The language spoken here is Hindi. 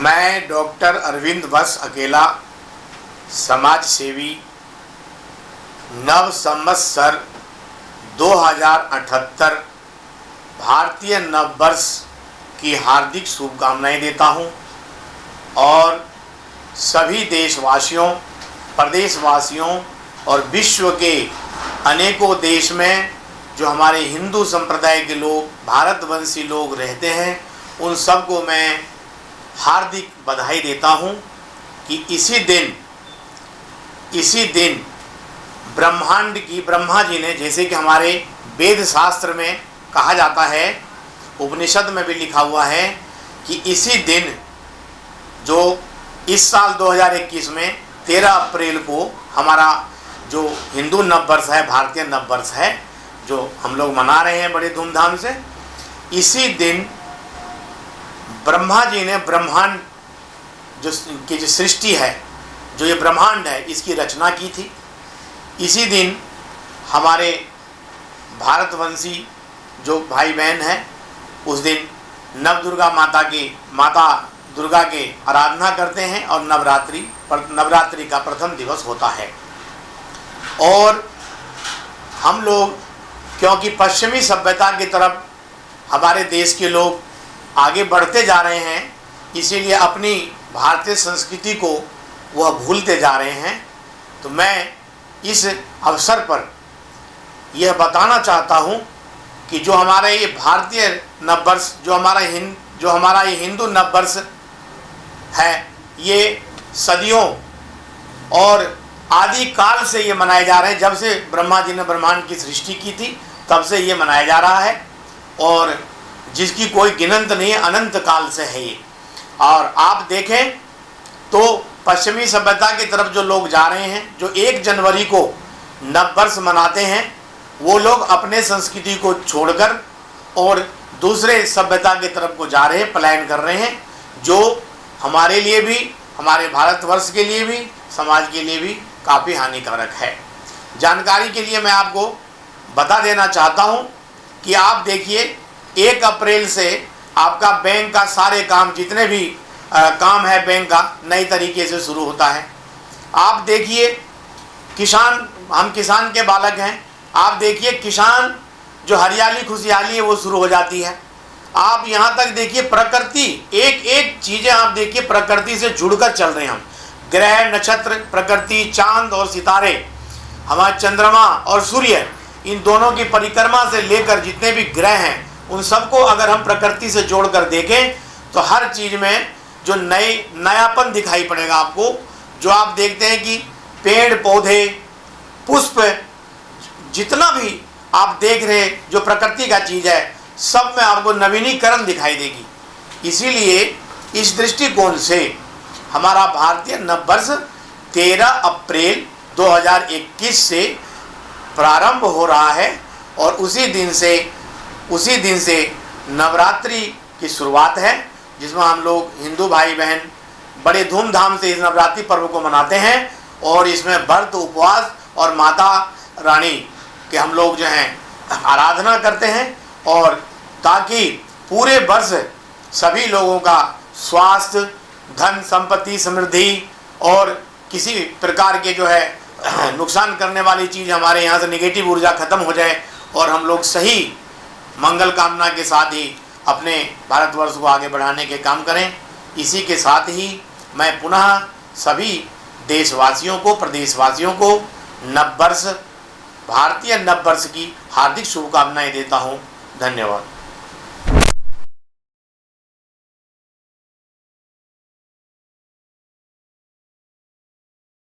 मैं डॉक्टर अरविंद बस अकेला, समाज सेवी, नव संवत्सर 2078 भारतीय नव वर्ष की हार्दिक शुभकामनाएं देता हूं और सभी देशवासियों, प्रदेशवासियों और विश्व के अनेकों देश में जो हमारे हिंदू संप्रदाय के लोग, भारतवंशी लोग रहते हैं, उन सबको मैं हार्दिक बधाई देता हूं कि इसी दिन ब्रह्मांड की ब्रह्मा जी ने, जैसे कि हमारे वेद शास्त्र में कहा जाता है, उपनिषद में भी लिखा हुआ है कि इसी दिन, जो इस साल 2021 में 13 अप्रैल को हमारा जो हिंदू नववर्ष है, भारतीय नववर्ष है, जो हम लोग मना रहे हैं बड़े धूमधाम से, इसी दिन ब्रह्मा जी ने ब्रह्मांड की जो सृष्टि है, जो ये ब्रह्मांड है, इसकी रचना की थी। इसी दिन हमारे भारतवंशी जो भाई बहन हैं, उस दिन नवदुर्गा माता दुर्गा के आराधना करते हैं और नवरात्रि का प्रथम दिवस होता है। और हम लोग, क्योंकि पश्चिमी सभ्यता की तरफ हमारे देश के लोग आगे बढ़ते जा रहे हैं, इसीलिए अपनी भारतीय संस्कृति को वह भूलते जा रहे हैं। तो मैं इस अवसर पर यह बताना चाहता हूँ कि जो हमारा ये भारतीय नववर्ष, जो हमारा ये हिंदू नववर्ष है, ये सदियों और आदि काल से ये मनाए जा रहे हैं। जब से ब्रह्मा जी ने ब्रह्मांड की सृष्टि की थी, तब से ये मनाया जा रहा है और जिसकी कोई गिनत नहीं है, अनंत काल से है ये। और आप देखें तो पश्चिमी सभ्यता की तरफ जो लोग जा रहे हैं, जो 1 जनवरी को नववर्ष मनाते हैं, वो लोग अपने संस्कृति को छोड़कर और दूसरे सभ्यता की तरफ को जा रहे हैं, पलायन कर रहे हैं, जो हमारे लिए भी, हमारे भारतवर्ष के लिए भी, समाज के लिए भी काफ़ी हानिकारक है। जानकारी के लिए मैं आपको बता देना चाहता हूँ कि आप देखिए, 1 अप्रैल से आपका बैंक का सारे काम, जितने भी काम है बैंक का, नई तरीके से शुरू होता है। आप देखिए किसान, हम किसान के बालक हैं, आप देखिए किसान जो हरियाली खुशहाली है वो शुरू हो जाती है। आप यहाँ तक देखिए प्रकृति, एक एक चीज़ें आप देखिए प्रकृति से जुड़कर चल रहे हैं हम। ग्रह, नक्षत्र, प्रकृति, चांद और सितारे, हमारा चंद्रमा और सूर्य, इन दोनों की परिक्रमा से लेकर जितने भी ग्रह हैं, उन सबको अगर हम प्रकृति से जोड़कर देखें तो हर चीज़ में जो नयापन दिखाई पड़ेगा आपको। जो आप देखते हैं कि पेड़ पौधे, पुष्प, जितना भी आप देख रहे जो प्रकृति का चीज़ है, सब में आपको नवीनीकरण दिखाई देगी। इसीलिए इस दृष्टिकोण से हमारा भारतीय नववर्ष 13 अप्रैल 2021 से प्रारंभ हो रहा है और उसी दिन से नवरात्रि की शुरुआत है, जिसमें हम लोग हिंदू भाई बहन बड़े धूमधाम से इस नवरात्रि पर्व को मनाते हैं और इसमें व्रत, उपवास और माता रानी के हम लोग जो हैं आराधना करते हैं, और ताकि पूरे वर्ष सभी लोगों का स्वास्थ्य, धन, संपत्ति, समृद्धि और किसी प्रकार के जो है नुकसान करने वाली चीज़, हमारे यहाँ से नेगेटिव ऊर्जा खत्म हो जाए और हम लोग सही मंगल कामना के साथ ही अपने भारतवर्ष को आगे बढ़ाने के काम करें। इसी के साथ ही मैं पुनः सभी देशवासियों को, प्रदेशवासियों को नववर्ष, भारतीय नववर्ष की हार्दिक शुभकामनाएं देता हूं। धन्यवाद।